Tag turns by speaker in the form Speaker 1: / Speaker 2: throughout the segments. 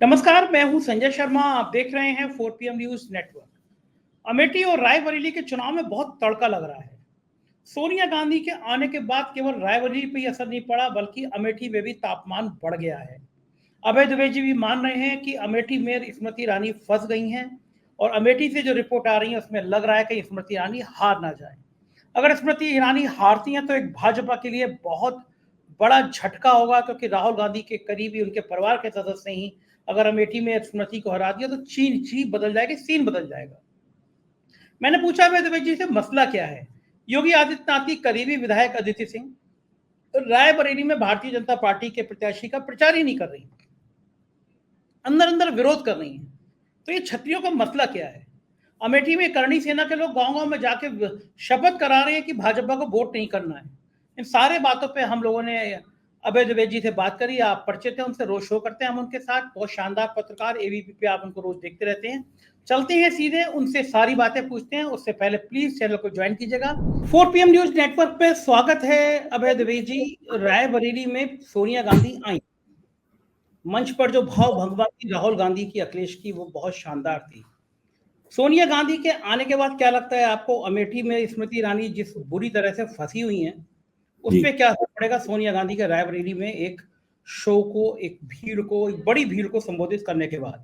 Speaker 1: नमस्कार, मैं हूं संजय शर्मा। आप देख रहे हैं 4 PM न्यूज नेटवर्क। अमेठी और रायबरेली के चुनाव में बहुत तड़का लग रहा है। सोनिया गांधी के आने के बाद केवल रायबरेली पर ही असर नहीं पड़ा, बल्कि अमेठी में भी तापमान बढ़ गया है। अभय द्विवेदी भी मान रहे हैं कि अमेठी में स्मृति ईरानी फंस गई हैं, और अमेठी से जो रिपोर्ट आ रही है उसमें लग रहा है कि स्मृति ईरानी हार ना जाए। अगर स्मृति ईरानी हारती हैं तो एक भाजपा के लिए बहुत बड़ा झटका होगा, क्योंकि राहुल गांधी के करीबी उनके परिवार के सदस्य ही अगर अमेठी में स्मृति को हरा दिया तो चीज बदल जाएगी, सीन बदल जाएगा। मैंने पूछा अभय जी से मसला क्या है। योगी आदित्यनाथ की करीबी विधायक अदिति सिंह रायबरेली में भारतीय जनता पार्टी के प्रत्याशी का प्रचार ही नहीं कर रही, अंदर अंदर विरोध कर रही है। तो ये छत्रियों का मसला क्या है। अमेठी में करणी सेना के लोग गांव गांव में जाके शपथ करा रहे हैं कि भाजपा को वोट नहीं करना है। इन सारे बातों पे हम लोगों ने अभय द्विवेदी जी से बात करी। आप परिचित हैं उनसे, रोज शो करते हैं हम उनके साथ। बहुत शानदार पत्रकार, एबीपी पे आप उनको रोज देखते रहते हैं। चलते हैं सीधे उनसे सारी बातें पूछते हैं। उससे पहले प्लीज चैनल को ज्वाइन कीजिएगा। 4 PM न्यूज नेटवर्क पे स्वागत है अभय द्विवेदी जी। रायबरेली में सोनिया गांधी आई, मंच पर जो भाव भगवा थी राहुल गांधी की, अखिलेश की, वो बहुत शानदार थी। सोनिया गांधी के आने के बाद क्या लगता है आपको, अमेठी में स्मृति ईरानी जिस बुरी तरह से फंसी हुई हैं, उस पर क्या असर पड़ेगा सोनिया गांधी के रायबरेली में एक शो को, एक भीड़ को, एक बड़ी भीड़ को संबोधित करने के बाद?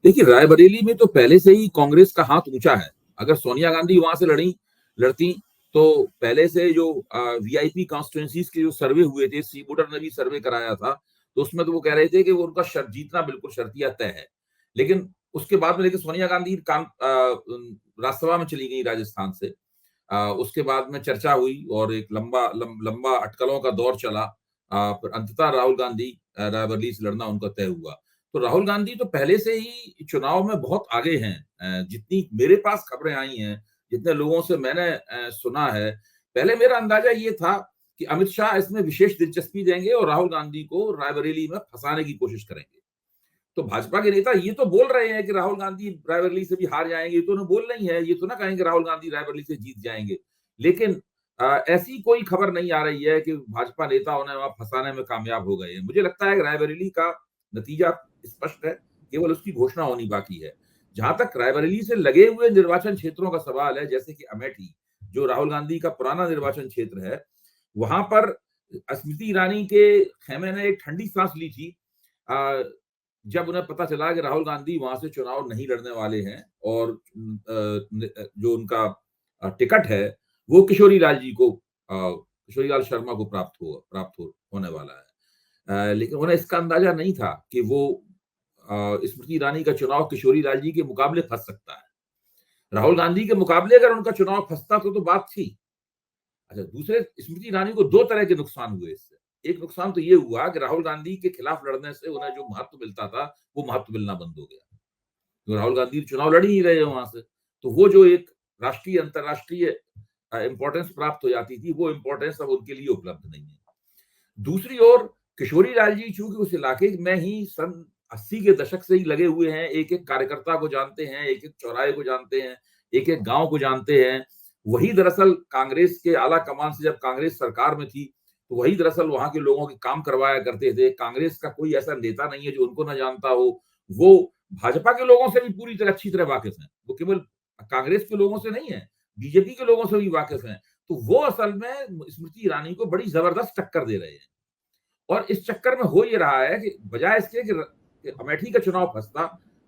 Speaker 2: देखिए, रायबरेली में तो पहले से ही कांग्रेस का हाथ ऊंचा है। अगर सोनिया गांधी वहां से लड़ती तो पहले से जो वीआईपी कॉन्स्टिट्यूएंसीज के जो सर्वे हुए थे, सी वोटर ने भी सर्वे कराया था, तो उसमें तो वो कह रहे थे कि वो उनका जीतना बिल्कुल शर्तिया तय है। लेकिन उसके बाद में लेकिन सोनिया गांधी राज्यसभा में चली गई राजस्थान से। उसके बाद में चर्चा हुई और एक लंबा अटकलों का दौर चला। फिर अंततः राहुल गांधी रायबरेली से लड़ना उनका तय हुआ। तो राहुल गांधी तो पहले से ही चुनाव में बहुत आगे हैं। जितनी मेरे पास खबरें आई हैं, जितने लोगों से मैंने सुना है, पहले मेरा अंदाजा ये था कि अमित शाह इसमें विशेष दिलचस्पी देंगे और राहुल गांधी को रायबरेली में फंसाने की कोशिश करेंगे। तो भाजपा के नेता ये तो बोल रहे हैं कि राहुल गांधी रायबरेली से भी हार जाएंगे, ये तो उन्हें बोल नहीं है, ये तो ना कहेंगे राहुल गांधी रायबरेली से जीत जाएंगे। लेकिन ऐसी कोई खबर नहीं आ रही है कि भाजपा नेता उन्हें वहां फंसाने में कामयाब हो गए हैं। मुझे लगता है कि रायबरेली का नतीजा स्पष्ट है, केवल उसकी घोषणा होनी बाकी है। जहां तक रायबरेली से लगे हुए निर्वाचन क्षेत्रों का सवाल है, जैसे कि अमेठी, जो राहुल गांधी का पुराना निर्वाचन क्षेत्र है, वहां पर स्मृति ईरानी के खेमे ने एक ठंडी सांस ली थी जब उन्हें पता चला कि राहुल गांधी वहां से चुनाव नहीं लड़ने वाले हैं और जो उनका टिकट है वो किशोरी लाल जी को, किशोरी लाल शर्मा को होने वाला है। लेकिन उन्हें इसका अंदाजा नहीं था कि वो स्मृति ईरानी का चुनाव किशोरी लाल जी के मुकाबले फंस सकता है। राहुल गांधी के मुकाबले अगर उनका चुनाव फंसता तो बात थी। अच्छा, दूसरे, स्मृति ईरानी को दो तरह के नुकसान हुए इससे। एक नुकसान तो ये हुआ कि राहुल गांधी के खिलाफ लड़ने से उन्हें जो महत्व मिलता था वो महत्व मिलना बंद हो गया। तो राहुल गांधी चुनाव लड़ ही नहीं रहे वहां से, तो वो जो एक राष्ट्रीय अंतरराष्ट्रीय इंपॉर्टेंस प्राप्त हो जाती थी, वो इंपॉर्टेंस अब उनके लिए उपलब्ध नहीं है। दूसरी ओर किशोरी लाल जी चूंकि उस इलाके में ही सन 80 के दशक से ही लगे हुए हैं, एक एक कार्यकर्ता को जानते हैं, एक एक चौराहे को जानते हैं, एक एक गांव को जानते हैं। वही दरअसल कांग्रेस के आला कमान से जब कांग्रेस सरकार में थी तो वही दरअसल वहां के लोगों के काम करवाया करते थे। कांग्रेस का कोई ऐसा नेता नहीं है जो उनको ना जानता हो। वो भाजपा के लोगों से भी पूरी तरह अच्छी तरह वाकिफ हैं। वो केवल कांग्रेस के लोगों से नहीं है, बीजेपी के लोगों से भी वाकिफ हैं। तो वो असल में स्मृति ईरानी को बड़ी जबरदस्त टक्कर दे रहे हैं। और इस चक्कर में हो ये रहा है कि बजाय इसके कि अमेठी का चुनाव फंसता,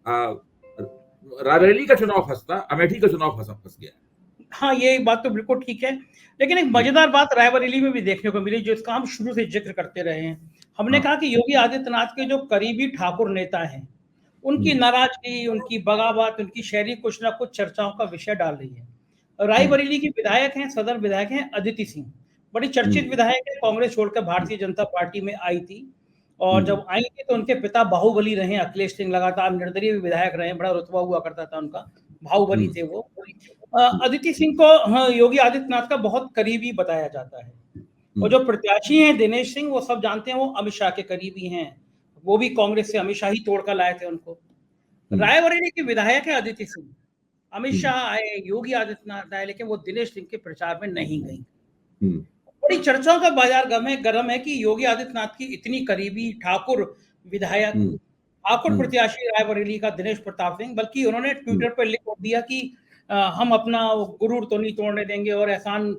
Speaker 2: रायबरेली का चुनाव फंसता, अमेठी का चुनाव फंस गया।
Speaker 1: हाँ, ये बात तो बिल्कुल ठीक है। लेकिन एक मजेदार बात रायबरेली में भी देखने को मिली, जो इसका हम शुरू से जिक्र करते रहे हैं। हमने कहा कि योगी आदित्यनाथ के जो करीबी ठाकुर नेता हैं, उनकी नाराजगी, उनकी बगावत, उनकी शैली कुछ ना कुछ चर्चाओं का विषय डाल रही है। रायबरेली की विधायक हैं, सदर विधायक हैं अदिति सिंह, बड़ी चर्चित विधायक है। कांग्रेस छोड़कर भारतीय जनता पार्टी में आई थी, और जब आई थी तो उनके पिता बाहुबली रहे, अखिलेश सिंह लगातार निर्दलीय विधायक रहे, बड़ा रुतबा हुआ करता था उनका, बाहुबली थे वो। अदिति सिंह को योगी आदित्यनाथ का बहुत करीबी बताया जाता है। और जो प्रत्याशी हैं दिनेश सिंह, वो सब जानते हैं वो अमित शाह के करीबी हैं। वो भी कांग्रेस से अमित शाह ही तोड़कर लाए थे उनको। रायबरेली के विधायक है अदिति सिंह। अमित शाह आए, योगी आदित्यनाथ आए, लेकिन वो दिनेश सिंह के प्रचार में नहीं गई। बड़ी चर्चाओं का बाजार गर्म है कि योगी आदित्यनाथ की इतनी करीबी ठाकुर विधायक आखुड़ प्रत्याशी रायबरेली का दिनेश प्रताप सिंह, बल्कि उन्होंने ट्विटर पर लिख दिया कि हम अपना गुरूर तो नहीं तोड़ने देंगे और एहसान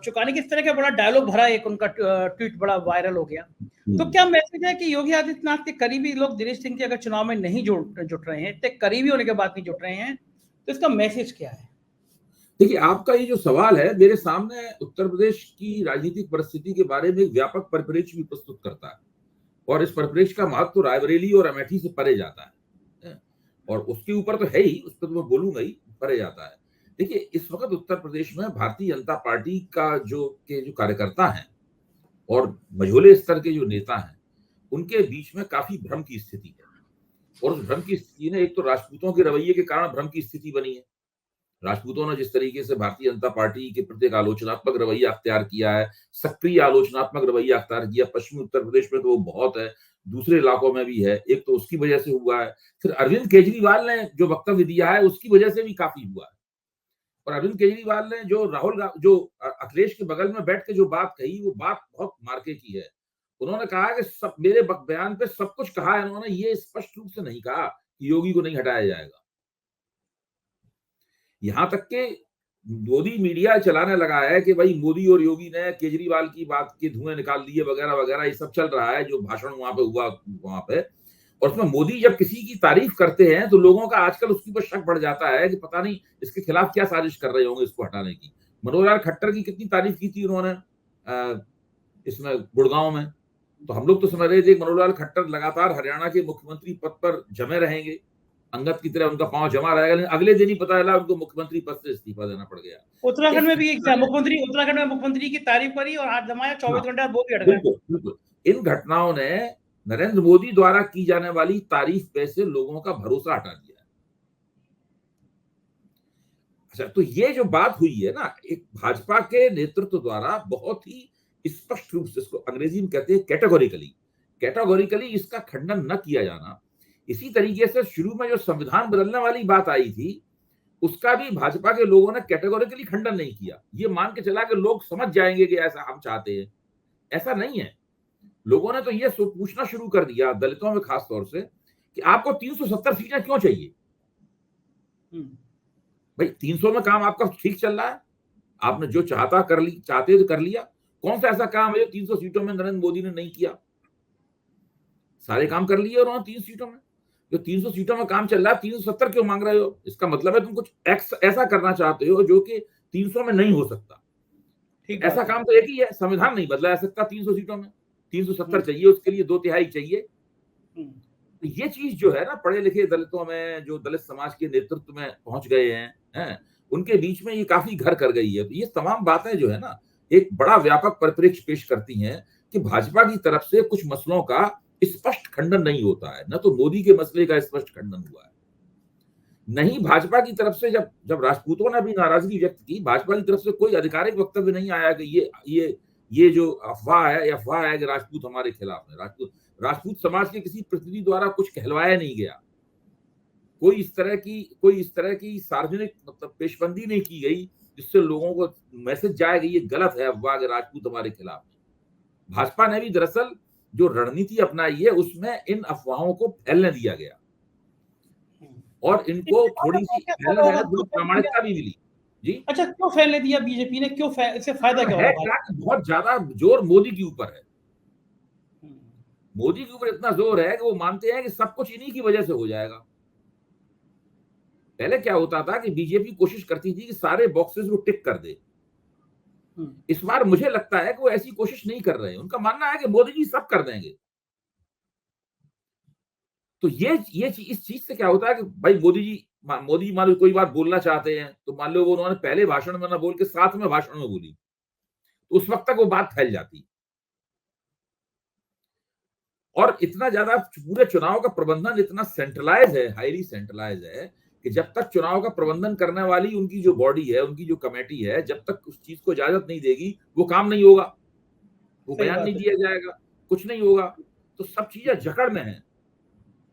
Speaker 1: चुकाने की, इस तरह का बड़ा डायलॉग भरा एक उनका ट्वीट बड़ा वायरल हो गया। तो क्या मैसेज है कि योगी आदित्यनाथ के करीबी लोग दिनेश सिंह के अगर चुनाव में नहीं जुट रहे हैं, इतने करीबी होने के बाद नहीं जुट रहे हैं, तो इसका मैसेज क्या है?
Speaker 2: देखिए, आपका ये जो सवाल है मेरे सामने उत्तर प्रदेश की राजनीतिक परिस्थिति के बारे में एक व्यापक परिप्रेक्ष्य भी प्रस्तुत करता है, और इस परिप्रेक्ष्य का महत्व तो रायबरेली और अमेठी से परे जाता है, और उसके ऊपर तो है ही, उस पर तो मैं बोलूंगा ही, परे जाता है। देखिए, इस वक्त उत्तर प्रदेश में भारतीय जनता पार्टी का जो कार्यकर्ता हैं और मझोले स्तर के जो नेता हैं, उनके बीच में काफी भ्रम की स्थिति है, और उस भ्रम की स्थिति ने, एक तो राजपूतों के रवैये के कारण भ्रम की स्थिति बनी है। राजपूतों ने जिस तरीके से भारतीय जनता पार्टी के प्रति एक आलोचनात्मक रवैया अख्तियार किया है, सक्रिय आलोचनात्मक रवैया अख्तियार किया, पश्चिमी उत्तर प्रदेश में तो वो बहुत है, दूसरे इलाकों में भी है, एक तो उसकी वजह से हुआ है, फिर अरविंद केजरीवाल ने जो वक्तव्य दिया है उसकी वजह से भी काफी हुआ है। और अरविंद केजरीवाल ने जो अखिलेश के बगल में बैठ के जो बात कही, वो बात बहुत मार्के की है। उन्होंने कहा कि सब मेरे बयान पे सब कुछ कहा है, उन्होंने ये स्पष्ट रूप से नहीं कहा कि योगी को नहीं हटाया जाएगा। यहां तक के मोदी मीडिया चलाने लगा है कि भाई मोदी और योगी ने केजरीवाल की बात के धुएं निकाल दिए वगैरह वगैरह, ये सब चल रहा है जो भाषण वहां पे हुआ वहां पे। और उसमें मोदी जब किसी की तारीफ करते हैं तो लोगों का आजकल उसके ऊपर शक बढ़ जाता है कि पता नहीं इसके खिलाफ क्या साजिश कर रहे होंगे इसको हटाने की। मनोहर लाल खट्टर की कितनी तारीफ की थी उन्होंने इसमें गुड़गांव में, तो हम लोग तो समझ रहे थे मनोहर लाल खट्टर लगातार हरियाणा के मुख्यमंत्री पद पर जमे रहेंगे, अंगद की तरह उनका पांव जमा रहेगा, लेकिन अगले दिन ही पता चला उनको मुख्यमंत्री पद से इस्तीफा देना पड़ गया।
Speaker 1: उत्तराखंड में भी उत्तराखंड में मुख्यमंत्री की तारीफ करी और हाथ जमाया, 24 घंटे बाद वो भी हट गए।
Speaker 2: बिल्कुल, इन घटनाओं ने नरेंद्र मोदी द्वारा की जाने वाली तारीफ पे से लोगों का भरोसा हटा दिया। अच्छा, तो ये जो बात हुई है ना, एक भाजपा के नेतृत्व द्वारा बहुत ही स्पष्ट रूप से, इसको अंग्रेजी में कहते हैं कैटेगोरिकली इसका खंडन न किया जाना। इसी तरीके से शुरू में जो संविधान बदलने वाली बात आई थी, उसका भी भाजपा के लोगों ने कैटेगोरिकली खंडन नहीं किया, ये मान के चला कि लोग समझ जाएंगे कि ऐसा हम चाहते हैं। ऐसा नहीं है। लोगों ने तो ये पूछना शुरू कर दिया, दलितों में खास तौर से, कि आपको 370 सीटें क्यों चाहिए? भाई 300 में काम आपका ठीक चल रहा है, आपने जो चाहते तो कर लिया। कौन सा ऐसा काम है जो 300 सीटों में नरेंद्र मोदी ने नहीं किया? सारे काम कर लिए उन्होंने 300 सीटों में। जो 300 सीटों में काम चल रहा है, 370 क्यों मांग रहे हो? इसका मतलब है तुम कुछ ऐसा करना चाहते हो जो कि 300 में नहीं हो सकता। ऐसा काम तो एक ही है, संविधान नहीं बदला जा सकता 300 सीटों में, 370 चाहिए, उसके लिए 2/3 चाहिए। तो ये चीज जो है ना, पढ़े लिखे दलितों में, जो दलित समाज के नेतृत्व में पहुंच गए हैं, उनके बीच में ये काफी घर कर गई है। तो ये तमाम बातें जो है ना, एक बड़ा व्यापक परिप्रेक्ष्य पेश करती हैं कि भाजपा की तरफ से कुछ मसलों का स्पष्ट खंडन नहीं होता है। न तो मोदी के मसले का स्पष्ट खंडन हुआ है, नहीं भाजपा की तरफ से जब राजपूतों ने भी नाराजगी व्यक्त की, भाजपा की तरफ से कोई आधिकारिक वक्तव्य नहीं आया कि ये जो अफवाह है कि राजपूत हमारे खिलाफ है। राजपूत समाज के किसी प्रतिनिधि द्वारा कुछ कहलवाया नहीं गया, कोई इस तरह की सार्वजनिक मतलब पेशबंदी नहीं की गई जिससे लोगों को मैसेज जाए कि ये गलत है अफवाह कि राजपूत हमारे खिलाफ है। भाजपा ने भी दरअसल जो रणनीति अपनाई है उसमें इन अफवाहों को फैलने दिया गया और इनको थोड़ी सी प्रामाणिकता भी मिली। जी
Speaker 1: अच्छा, क्यों फैलने दिया बीजेपी ने? क्यों इससे फायदा क्या होगा?
Speaker 2: बहुत ज्यादा जोर मोदी के ऊपर है। मोदी के ऊपर इतना जोर है कि वो मानते हैं कि सब कुछ इन्हीं की वजह से हो जाएगा। पहले क्या होता था कि बीजेपी कोशिश करती थी कि सारे बॉक्सेस को टिक कर दे। इस बार मुझे लगता है कि वो ऐसी कोशिश नहीं कर रहे हैं। उनका मानना है कि मोदी जी सब कर देंगे। तो ये इस चीज से क्या होता है कि भाई मोदी मान लो कोई बात बोलना चाहते हैं, तो मान लो वो उन्होंने पहले भाषण में ना बोल के साथ में भाषण में बोली, तो उस वक्त तक वो बात फैल जाती। और इतना ज्यादा पूरे चुनाव का प्रबंधन इतना सेंट्रलाइज है, हाईली सेंट्रलाइज है कि जब तक चुनाव का प्रबंधन करने वाली उनकी जो बॉडी है, उनकी जो कमेटी है, जब तक उस चीज को इजाजत नहीं देगी वो काम नहीं होगा, वो बयान नहीं दिया जाएगा, कुछ नहीं होगा। तो सब चीजें जकड़ में है।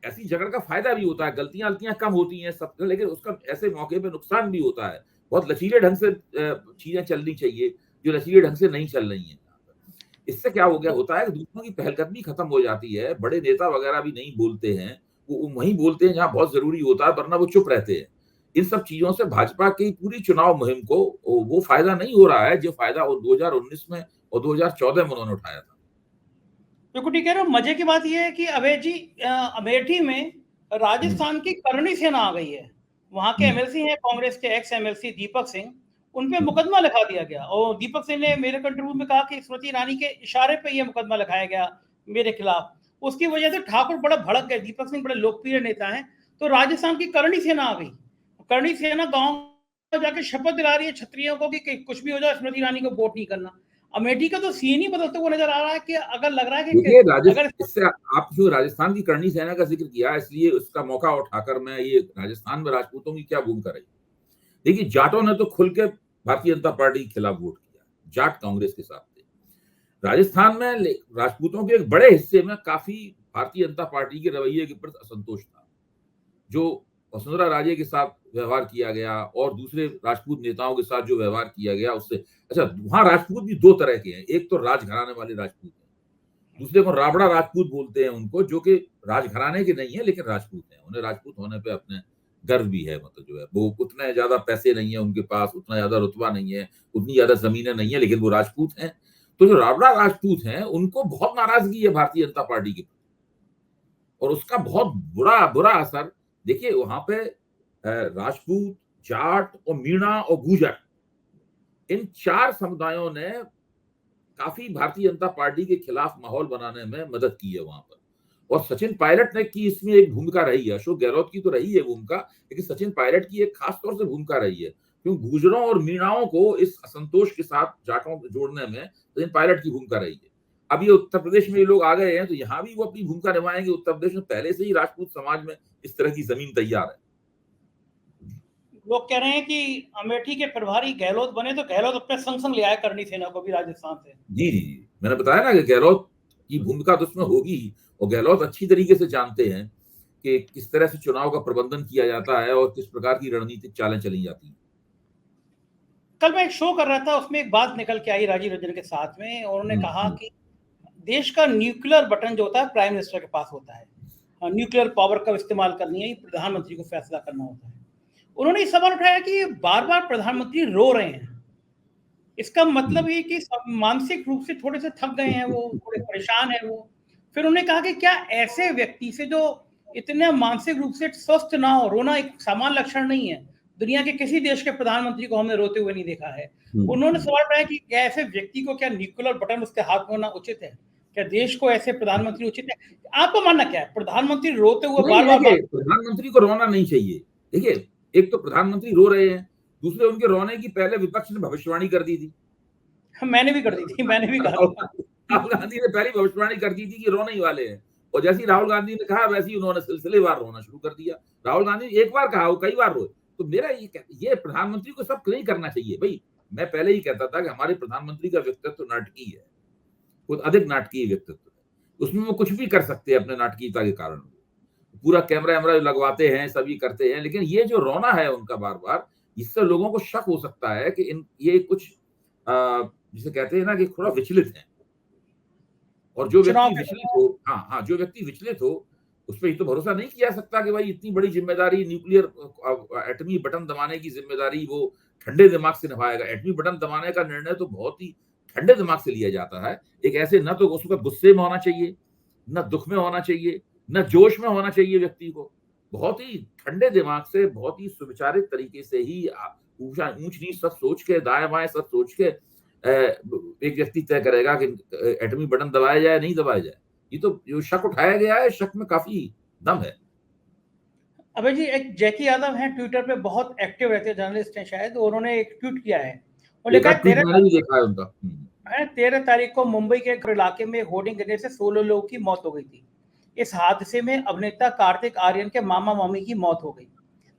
Speaker 2: ऐसी जगड़ का फायदा भी होता है, गलतियां कम होती हैं सब, लेकिन उसका ऐसे मौके पे नुकसान भी होता है। बहुत लचीले ढंग से चीजें चलनी चाहिए जो लचीले ढंग से नहीं चल रही हैं। इससे क्या हो गया होता है कि दूसरों की पहलकदमी खत्म हो जाती है, बड़े नेता वगैरह भी नहीं बोलते हैं वो वहीं बोलते हैं जहां बहुत जरूरी होता है, वरना वो चुप रहते हैं। इन सब चीजों से भाजपा की पूरी चुनाव मुहिम को वो फायदा नहीं हो रहा है जो फायदा 2019 में और 2014 में उन्होंने उठाया था।
Speaker 1: बिल्कुल ठीक कह रहे हो। मजे की बात यह है कि अभय जी, अमेठी में राजस्थान की करणी सेना आ गई है। वहां के एमएलसी हैं कांग्रेस के एक्स एमएलसी दीपक सिंह, उन पे मुकदमा लिखा दिया गया और दीपक सिंह ने मेरे इंटरव्यू में कहा कि स्मृति ईरानी के इशारे पे ये मुकदमा लिखाया गया मेरे खिलाफ। उसकी वजह से ठाकुर बड़ा भड़क गए। दीपक सिंह बड़े लोकप्रिय नेता हैं, तो राजस्थान की करणी सेना आ गई। करणी सेना गांव में जाके शपथ दिला रही है क्षत्रियों को कि कुछ भी हो जाए स्मृति ईरानी को वोट नहीं करना। अमेठी का तो सीन ही बदलते हुए नजर आ रहा है कि अगर लग रहा है कि
Speaker 2: देखिए
Speaker 1: अगर
Speaker 2: इससे आप जो राजस्थान की करणी सेना का जिक्र किया, इसलिए उसका मौका उठाकर मैं ये राजस्थान में राजपूतों की क्या भूमिका रही। देखिए जाटों ने तो खुल के भारतीय जनता पार्टी के खिलाफ वोट किया, जाट कांग्रेस के साथ थे। राजस्थान में राजपूतों के एक बड़े हिस्से में काफी भारतीय जनता पार्टी के रवैये के प्रति असंतोष था। जो वसुंधरा राजे के साथ व्यवहार किया गया और दूसरे राजपूत नेताओं के साथ जो व्यवहार किया गया उससे, अच्छा वहां राजपूत भी दो तरह के हैं, एक तो राजघराने वाले राजपूत हैं, दूसरे को राबड़ा राजपूत बोलते हैं उनको, जो कि राजघराने के नहीं है लेकिन राजपूत हैं। उन्हें राजपूत होने पे अपने गर्व भी है, मतलब जो है वो उतने ज्यादा पैसे नहीं है उनके पास, उतना ज्यादा रुतबा नहीं है, उतनी ज्यादा जमीनें नहीं है, लेकिन वो राजपूत हैं। तो जो राबड़ा राजपूत हैं उनको बहुत नाराजगी है भारतीय जनता पार्टी की, और उसका बहुत बुरा बुरा असर। देखिए वहां पे राजपूत, जाट और मीणा और गुर्जर, इन चार समुदायों ने काफी भारतीय जनता पार्टी के खिलाफ माहौल बनाने में मदद की है वहां पर। और सचिन पायलट ने की इसमें एक भूमिका रही है, अशोक गहलोत की तो रही है भूमिका, लेकिन सचिन पायलट की एक खास तौर से भूमिका रही है, क्योंकि गुर्जरों और मीणाओं को इस असंतोष के साथ जाटों को जोड़ने में सचिन पायलट की भूमिका रही है। अब ये उत्तर प्रदेश में ये लोग आ गए हैं तो यहाँ भी वो अपनी भूमिका निभाएंगे। उत्तर प्रदेश में पहले से ही राजपूत समाज में इस तरह की जमीन तैयार है।
Speaker 1: लोग कह रहे हैं कि अमेठी के प्रभारी गहलोत बने तो गहलोत अपने संग संग ले आए करणी सेना को भी राजस्थान से।
Speaker 2: जी जी जी, मैंने बताया ना कि गहलोत की भूमिका तो उसमें होगी, और गहलोत अच्छी तरीके से जानते हैं कि किस तरह से चुनाव का प्रबंधन किया जाता है और किस प्रकार की रणनीतिक चालें चली जाती हैं।
Speaker 1: कल मैं एक शो कर रहा था, उसमें एक बात निकल के आई राजीव रंजन के साथ में, और उन्होंने कहा कि देश का न्यूक्लियर बटन जो होता है प्राइम मिनिस्टर के पास होता है। न्यूक्लियर पावर का इस्तेमाल करनी है, ये प्रधानमंत्री को फैसला करना होता है। उन्होंने इस सवाल उठाया कि बार बार प्रधानमंत्री रो रहे हैं, इसका मतलब ये कि मानसिक रूप से थोड़े से थक गए हैं, वो थोड़े परेशान है वो। फिर उन्होंने कहा कि क्या ऐसे व्यक्ति से जो इतने मानसिक रूप से स्वस्थ ना हो, रोना एक सामान्य लक्षण नहीं है। दुनिया के किसी देश के प्रधानमंत्री को हमने रोते हुए नहीं देखा है। उन्होंने सवाल उठाया कि क्या ऐसे व्यक्ति को क्या न्यूक्लियर बटन उसके हाथ में होना उचित है? क्या देश को ऐसे प्रधानमंत्री उचित है? आपका मानना क्या है? प्रधानमंत्री रोते हुए बार बार
Speaker 2: प्रधानमंत्री को रोना नहीं चाहिए। देखिए एक तो प्रधानमंत्री रो रहे हैं, दूसरे उनके रोने की पहले विपक्ष ने भविष्यवाणी कर दी थी।
Speaker 1: मैंने भी कर दी थी, मैंने भी कहा
Speaker 2: राहुल गांधी ने पहली भविष्यवाणी कर दी थी कि रोने ही वाले हैं, और जैसे ही राहुल गांधी ने कहा वैसे ही उन्होंने सिलसिलेवार रोना शुरू कर दिया। राहुल गांधी ने एक बार कहा, वो कई बार रोए। तो मेरा ये प्रधानमंत्री को सब नहीं करना चाहिए भाई। मैं पहले ही कहता था कि हमारे प्रधानमंत्री का व्यक्तित्व नाटकीय है, कुछ अधिक नाटकीय व्यक्तित्व है, उसमें वो कुछ भी कर सकते हैं अपने नाटकीयता के कारण। पूरा कैमरा वैमरा लगवाते हैं, सभी करते हैं, लेकिन ये जो रोना है उनका बार बार, इससे लोगों को शक हो सकता है कि ये कुछ जिसे कहते हैं ना कि थोड़ा विचलित है। और जो व्यक्ति विचलित हो, हाँ जो व्यक्ति विचलित हो उस पर तो भरोसा नहीं किया सकता कि भाई इतनी बड़ी जिम्मेदारी, न्यूक्लियर एटमी बटन दबाने की जिम्मेदारी वो ठंडे दिमाग से निभाएगा। एटमी बटन दबाने का निर्णय तो बहुत ही ठंडे दिमाग से लिया जाता है। एक ऐसे न तो उसको गुस्से में होना चाहिए, न दुख में होना चाहिए, न जोश में होना चाहिए व्यक्ति को। बहुत ही ठंडे दिमाग से, बहुत ही सुविचारित तरीके से ही ऊंच नीच सब सोच के, दाएं बाएं सब सोच के एक व्यक्ति तय करेगा कि एटमी बटन दबाया जाए नहीं दबाया जाए। ये तो जो शक उठाया गया है, शक में काफी दम है।
Speaker 1: अबे जी, एक जैकी यादव हैं, ट्विटर पे बहुत एक्टिव रहते हैं, जर्नलिस्ट हैं शायद, उन्होंने एक ट्वीट किया है। वो लिखा है 13 तारीख को मुंबई के एक इलाके में होर्डिंग गिरने से 16 लोगों की मौत हो गई थी। इस हादसे में अभिनेता कार्तिक आर्यन के मामा मामी की मौत हो गई।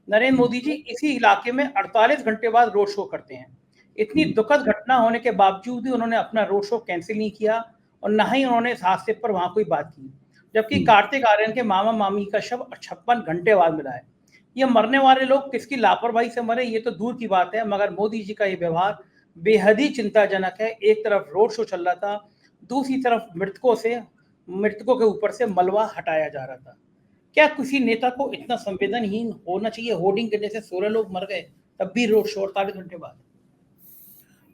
Speaker 1: नरेंद्र मोदी जी इसी इलाके में 48 घंटे बाद रोड शो करते हैं। इतनी दुखद घटना होने के बावजूद भी उन्होंने अपना रोड शो कैंसिल नहीं किया और न ही उन्होंने इस हादसे पर वहां कोई बात की, जबकि कार्तिक आर्यन के मामा मामी का शव 56 घंटे बाद मिला है। ये मरने वाले लोग किसकी लापरवाही से मरे ये तो दूर की बात है, मगर मोदी जी का ये व्यवहार बेहद ही चिंताजनक है। एक तरफ रोड शो चल रहा था, दूसरी तरफ मृतकों के ऊपर से मलबा हटाया जा रहा था। क्या किसी नेता को इतना संवेदनहीन होना चाहिए? होर्डिंग करने से 16 लोग मर गए, तब भी रोड शो 48 घंटे बाद।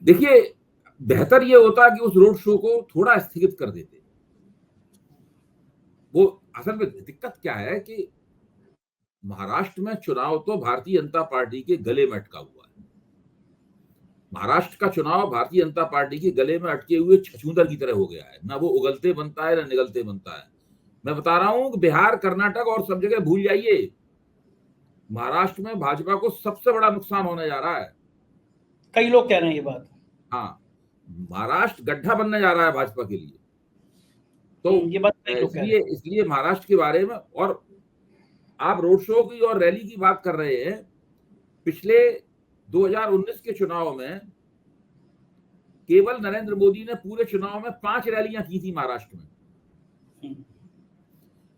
Speaker 2: देखिए, बेहतर ये होता कि उस रोड शो को थोड़ा स्थगित कर देते। वो असल में दिक्कत क्या है कि महाराष्ट्र में चुनाव तो भारतीय जनता पार्टी के गले में अटका हुआ है। महाराष्ट्र का चुनाव भारतीय जनता पार्टी के गले में अटके हुए छछूंदर की तरह हो गया है। ना वो उगलते बनता है, ना निगलते बनता है। मैं बता रहा हूं कि बिहार, कर्नाटक और सब जगह भूल जाइए, महाराष्ट्र में भाजपा को सबसे बड़ा नुकसान होने जा रहा है।
Speaker 1: कई लोग कह रहे हैं ये बात।
Speaker 2: हाँ, महाराष्ट्र गड्ढा बनने जा रहा है भाजपा के लिए। तो
Speaker 1: ये बात कई लोग कह रहे
Speaker 2: इसलिए
Speaker 1: हैं।
Speaker 2: इसलिए महाराष्ट्र के बारे में, और आप रोड शो की और रैली की बात कर रहे हैं। पिछले 2019 के चुनाव में केवल नरेंद्र मोदी ने पूरे चुनाव में 5 रैलियां की थी महाराष्ट्र में।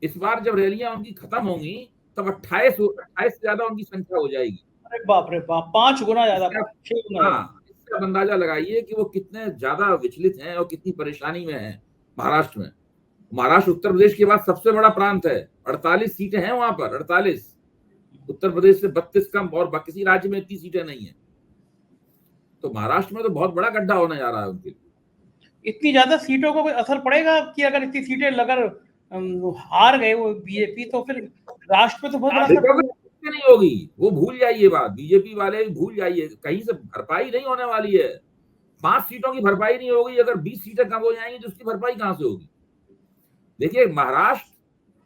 Speaker 2: इस बार जब रैलियां उनकी खत्म होंगी तब 28 से ज्यादा उनकी संख्या हो जाएगी।
Speaker 1: अरे बाप रे बाप, 5 गुना ज्यादा, 6 गुना ज्यादा।
Speaker 2: हाँ, इससे आप अंदाजा लगाइए कि वो कितने ज्यादा विचलित हैं और कितनी परेशानी में हैं महाराष्ट्र में। महाराष्ट्र उत्तर प्रदेश के बाद सबसे बड़ा प्रांत है। 48 सीटें हैं वहां पर, 48। उत्तर प्रदेश से 32 कम, और किसी राज्य में इतनी सीटें नहीं है। तो महाराष्ट्र में तो बहुत बड़ा गड्ढा होने जा रहा है उनके लिए।
Speaker 1: इतनी ज्यादा सीटों को कोई असर पड़ेगा कि अगर इतनी सीटें अगर हार गए वो बीजेपी, तो फिर राष्ट्र पे तो बहुत बड़ा असर पड़ेगा।
Speaker 2: नहीं होगी, वो भूल जाइए बात, बीजेपी वाले भूल जाइए, कहीं से भरपाई नहीं होने वाली है। 5 सीटों की भरपाई नहीं होगी। अगर 20 सीटें कम हो जाएंगी तो उसकी भरपाई कहां से होगी? देखिए, महाराष्ट्र,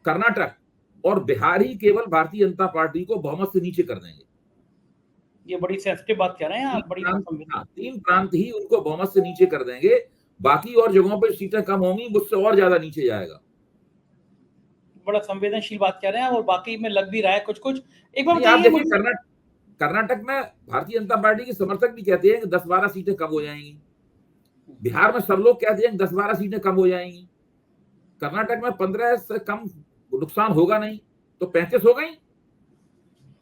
Speaker 2: कर्नाटक और बिहार ही केवल भारतीय जनता पार्टी को बहुमत से नीचे कर देंगे।
Speaker 1: ये बड़ी सेंसिटिव बात कह रहे हैं आप, बड़ी
Speaker 2: 3 प्रांत ही उनको बहुमत से नीचे कर देंगे। बाकी और जगहों पर सीटें कम होंगी, मुझसे और ज्यादा नीचे जाएगा।
Speaker 1: बड़ा संवेदनशील बात कह रहे हैं, और बाकी में लग भी रहा है कुछ कुछ। एक बार
Speaker 2: आप
Speaker 1: बताइए
Speaker 2: देखिए, कर्नाटक में भारतीय जनता पार्टी के समर्थक भी कहते हैं कि 10-12 सीटें कम हो जाएंगी। बिहार में सब लोग कहते हैं कि 10-12 सीटें कम हो जाएंगी। कर्नाटक में 15 से कम नुकसान होगा नहीं, तो 35 हो गई।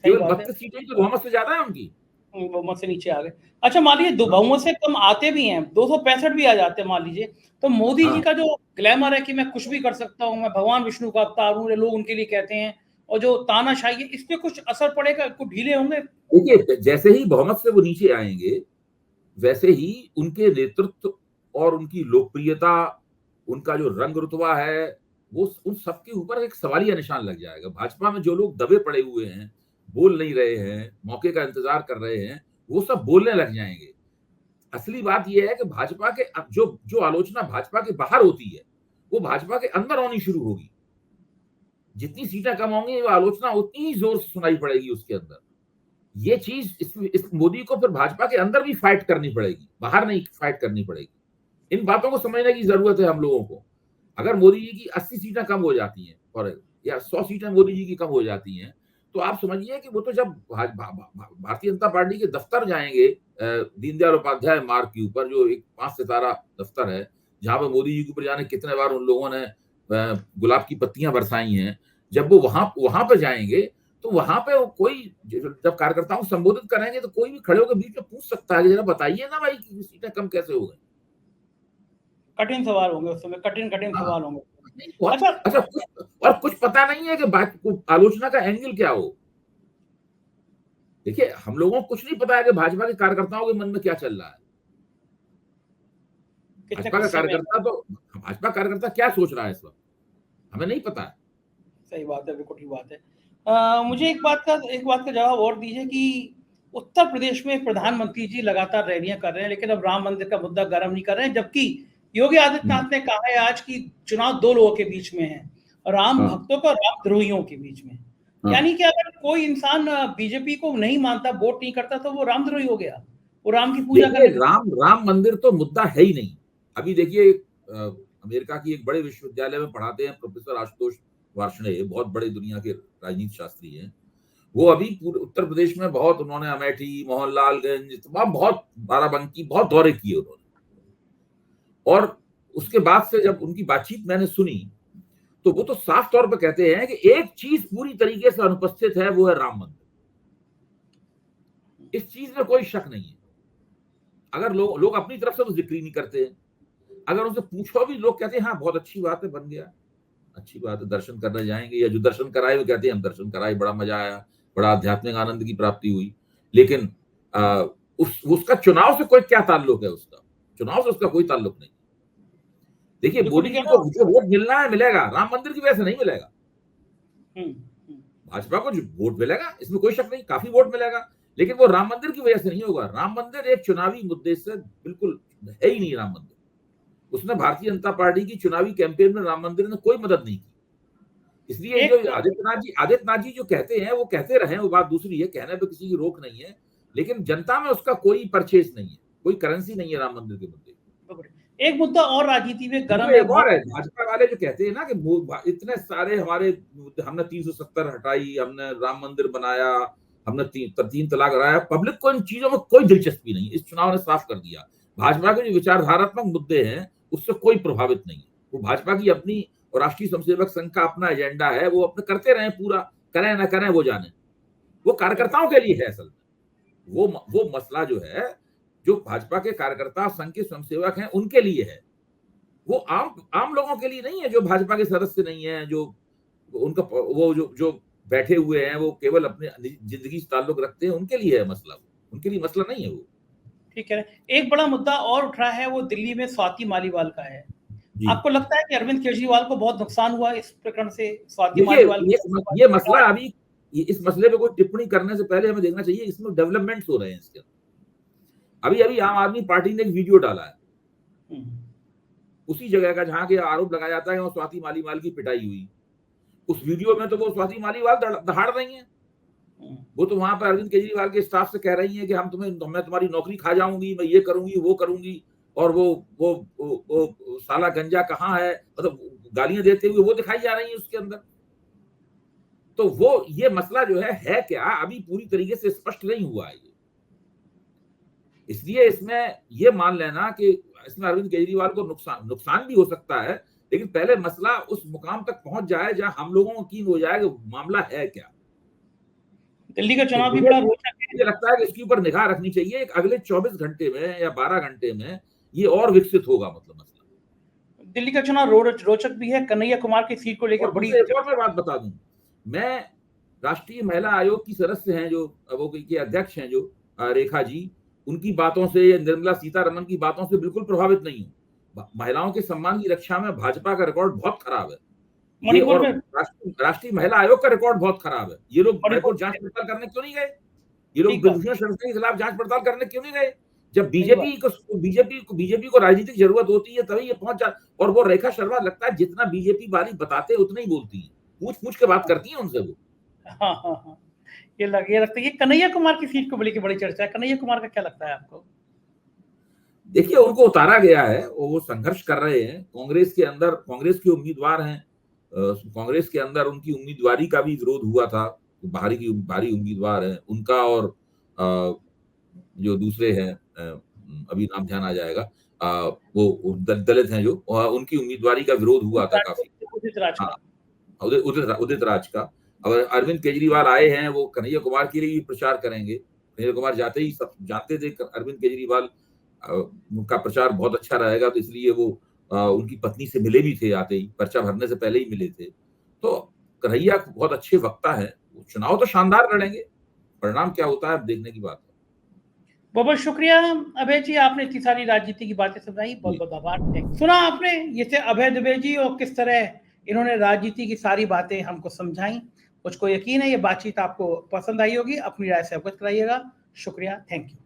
Speaker 2: केवल 32 सीटें तो बहुमत से ज्यादा है उनकी,
Speaker 1: बहुमत से नीचे आ गए। अच्छा, मान लीजिए बहुमत से कम आते भी हैं, 265 भी आ जाते हैं मान लीजिए, तो मोदी जी का जो ग्लैमर है कि मैं कुछ भी कर सकता हूँ, मैं भगवान विष्णु का अवतार हूँ, लोग उनके लिए कहते हैं, और जो तानाशाही है, इस पे कुछ असर पड़ेगा? कुछ ढीले होंगे?
Speaker 2: देखिए, जैसे ही बहुमत से वो नीचे आएंगे, वैसे ही उनके नेतृत्व और उनकी लोकप्रियता, उनका जो रंग रुतबा है, वो उन सबके ऊपर एक सवालिया निशान लग जाएगा। भाजपा में जो लोग दबे पड़े हुए हैं, बोल नहीं रहे हैं, मौके का इंतजार कर रहे हैं, वो सब बोलने लग जाएंगे। असली बात यह है कि भाजपा के जो आलोचना भाजपा के बाहर होती है, वो भाजपा के अंदर होनी शुरू होगी। जितनी सीटें कम होंगी, वो आलोचना उतनी ही जोर से सुनाई पड़ेगी उसके अंदर। ये चीज इस मोदी को फिर भाजपा के अंदर भी फाइट करनी पड़ेगी, बाहर नहीं फाइट करनी पड़ेगी। इन बातों को समझने की जरूरत है हम लोगों को। अगर मोदी जी की 80 सीटें कम हो जाती हैं, और या 100 सीटें मोदी जी की कम हो जाती हैं, तो आप समझिए कि वो तो जब भारतीय जनता पार्टी के दफ्तर जाएंगे, दीनदयाल उपाध्याय मार्ग के ऊपर, जो एक 5 सितारा दफ्तर है, जहां पर मोदी जी के ऊपर जाने कितने बार उन लोगों ने गुलाब की पत्तियां बरसाई हैं, जब वो वहां पर जाएंगे, तो वहां पे कोई जब कार्यकर्ताओं को संबोधित करेंगे, तो कोई भी खड़े होकर बीच में पूछ सकता है कि जरा बताइए ना भाई कि सीटें कम कैसे हो गई।
Speaker 1: कठिन सवाल होंगे उस समय, कठिन सवाल होंगे।
Speaker 2: अच्छा, कुछ पता नहीं है कि बात आलोचना का एंगल क्या हो। देखिए, हम लोगों को कुछ नहीं पता है कि भाजपा के कार्यकर्ताओं के मन में क्या चल रहा है। भाजपा कार्यकर्ता क्या सोच रहा है इस वक्त, हमें नहीं पता है।
Speaker 1: सही बात है, बिल्कुल ठीक बात है। मुझे एक बात का जवाब और दीजिए कि उत्तर प्रदेश में प्रधानमंत्री जी लगातार रैलियां कर रहे हैं, लेकिन अब राम मंदिर का मुद्दा गर्म नहीं कर रहे हैं, जबकि योगी आदित्यनाथ ने कहा है आज की चुनाव 2 लोगों के बीच में है, राम भक्तों का, राम द्रोहियों के बीच में। यानी कि अगर कोई इंसान बीजेपी को नहीं मानता, वोट नहीं करता, तो वो रामद्रोही हो गया, वो राम की पूजा
Speaker 2: करे। राम मंदिर तो मुद्दा है ही नहीं। अभी देखिए, अमेरिका की एक बड़े विश्वविद्यालय में पढ़ाते हैं प्रोफेसर आशुतोष वार्ष्णेय, बहुत बड़े दुनिया के राजनीति शास्त्री हैं। वो अभी पूरे उत्तर प्रदेश में बहुत, उन्होंने अमेठी, मोहनलालगंज, बहुत बाराबंकी, बहुत दौरे किए उन्होंने। और उसके बाद से जब उनकी बातचीत मैंने सुनी, तो वो तो साफ तौर पर कहते हैं कि एक चीज पूरी तरीके से अनुपस्थित है, वो है राम मंदिर। इस चीज में कोई शक नहीं है। अगर लोग अपनी तरफ से तो जिक्र नहीं करते हैं। अगर उनसे पूछो भी, लोग कहते हैं हाँ बहुत अच्छी बात है, बन गया, अच्छी बात है, दर्शन करने जाएंगे, या जो दर्शन कराए वो कहते हैं हम दर्शन कराए, बड़ा मजा आया, बड़ा आध्यात्मिक आनंद की प्राप्ति हुई। लेकिन उसका चुनाव से कोई क्या ताल्लुक है? उसका चुनाव से उसका कोई ताल्लुक नहीं। देखिए, मोदी जी को जो वोट मिलना है मिलेगा, राम मंदिर की वजह से नहीं मिलेगा। भाजपा को जो वोट मिलेगा इसमें कोई शक नहीं, काफी वोट मिलेगा, लेकिन वो राम मंदिर की वजह से नहीं होगा। राम मंदिर एक चुनावी मुद्दे से बिल्कुल है ही नहीं। राम मंदिर, उसने भारतीय जनता पार्टी की चुनावी कैंपेन में राम मंदिर ने कोई मदद नहीं की। इसलिए जो आदित्यनाथ जी जो कहते हैं वो कहते रहे, वो बात दूसरी है, कहने पे किसी की रोक नहीं है, लेकिन जनता में उसका कोई परचेज नहीं है, कोई करेंसी नहीं है राम मंदिर के मुद्दे।
Speaker 1: एक मुद्दा और राजनीति में गर्म
Speaker 2: है, भाजपा वाले जो कहते हैं ना कि इतने सारे हमने 370 हटाई, हमने राम मंदिर बनाया, हमने 3 तलाक कराया, पब्लिक को इन चीजों में कोई दिलचस्पी नहीं। इस चुनाव ने साफ कर दिया, भाजपा के जो विचारधारात्मक मुद्दे हैं उससे कोई प्रभावित नहीं है। वो भाजपा की अपनी और राष्ट्रीय स्वयंसेवक संघ का अपना एजेंडा है, वो अपने करते रहे, पूरा करें ना करें वो जाने, वो कार्यकर्ताओं के लिए है। असल में वो मसला जो है, जो भाजपा के कार्यकर्ता संघ के स्वयंसेवक हैं उनके लिए है, वो आम लोगों के लिए नहीं है, जो भाजपा के सदस्य नहीं है, जो उनका वो जो बैठे हुए हैं, वो केवल अपने जिंदगी से ताल्लुक रखते हैं, उनके लिए है मसला, उनके लिए मसला नहीं है वो।
Speaker 1: ठीक है। एक बड़ा मुद्दा और उठ रहा है, वो दिल्ली में स्वाति मालीवाल का है। आपको लगता है कि अरविंद केजरीवाल को बहुत नुकसान हुआ इस प्रकरण से? स्वाति मालीवाल
Speaker 2: ये मसला, अभी इस मसले पे कोई टिप्पणी करने से पहले हमें देखना चाहिए इसमें डेवलपमेंट्स हो रहे हैं इसके। अभी आम आदमी पार्टी ने एक वीडियो डाला है उसी जगह का जहां के आरोप लगाया जाता है स्वाति मालीवाल की पिटाई हुई। उस वीडियो में तो वो स्वाति मालीवाल दहाड़ रही हैं, वो तो वहां पर अरविंद केजरीवाल के स्टाफ से कह रही हैं कि मैं तुम्हारी नौकरी खा जाऊंगी, मैं ये करूंगी वो करूंगी, और वो साला गंजा कहाँ है, मतलब गालियां देते हुए वो दिखाई जा रही है उसके अंदर। तो वो ये मसला जो है क्या, अभी पूरी तरीके से स्पष्ट नहीं हुआ है। इसलिए इसमें ये मान लेना कि इसमें अरविंद केजरीवाल को नुकसान भी हो सकता है, लेकिन पहले मसला उस मुकाम तक पहुंच जाए जहां हम लोगों को यकीन हो जाए कि मामला है क्या।
Speaker 1: दिल्ली का चुनाव भी बड़ा रोचक है।
Speaker 2: मुझे लगता है कि इसके ऊपर निगाह रखनी चाहिए। एक अगले 24 घंटे में या 12 घंटे में ये और विकसित होगा, मतलब मसला।
Speaker 1: दिल्ली का चुनाव रोचक भी है। कन्हैया कुमार की सीट को लेकर बड़ी
Speaker 2: एक और मैं बात बता दूं, मैं राष्ट्रीय महिला आयोग की सदस्य हैं, जो वो के अध्यक्ष हैं, जो रेखा जी, उनकी बातों से या निर्मला सीतारमण की बातों से बिल्कुल प्रभावित नहीं हूं। महिलाओं के सम्मान की रक्षा में भाजपा का रिकॉर्ड बहुत खराब है, और राष्ट्रीय महिला आयोग का रिकॉर्ड बहुत खराब है। ये लोग हाईकोर्ट जांच पड़ताल करने क्यों नहीं गए? ये लोग विभूषण शर्मा के खिलाफ जांच पड़ताल करने क्यों नहीं गए? जब बीजेपी को राजनीतिक जरूरत होती है तभी ये पहुंच जाए। और वो रेखा शर्मा लगता है जितना बीजेपी वाली बताते उतना ही बोलती है, पूछ के बात करती है उनसे वो।
Speaker 1: हाँ। ये लगता है ये कन्हैया कुमार की सीट को लेकर बड़ी चर्चा है। कन्हैया कुमार का क्या लगता है आपको?
Speaker 2: देखिए, उनको उतारा गया है, वो संघर्ष कर रहे हैं कांग्रेस के अंदर, कांग्रेस के उम्मीदवार हैं, कांग्रेस के अंदर उनकी उम्मीदवारी का भी विरोध हुआ था। भारी उम्मीदवार है उनका, और जो दूसरे हैं, अभी नाम ध्यान आ जाएगा, वो दलित हैं जो, उनकी उम्मीदवारी का विरोध हुआ था काफी, उदित राज का। और अरविंद केजरीवाल आए हैं, वो कन्हैया कुमार के लिए प्रचार करेंगे। कन्हैया कुमार जाते ही सब जानते थे अरविंद केजरीवाल का प्रचार बहुत अच्छा रहेगा, तो इसलिए वो उनकी पत्नी से मिले भी थे, आते ही पर्चा भरने से पहले ही मिले थे। तो कन्हैया बहुत अच्छे वक्ता है, चुनाव तो शानदार लड़ेंगे, परिणाम क्या होता है देखने की बात है।
Speaker 1: बहुत शुक्रिया अभय जी, आपने इतनी सारी राजनीति की बातें सुनाई, बहुत बहुत आभार। सुना आपने ये अभय दुबे जी, और किस तरह इन्होंने राजनीति की सारी बातें हमको समझाई। मुझको यकीन है ये बातचीत आपको पसंद आई होगी। अपनी राय से अवगत कराइएगा। शुक्रिया, थैंक यू।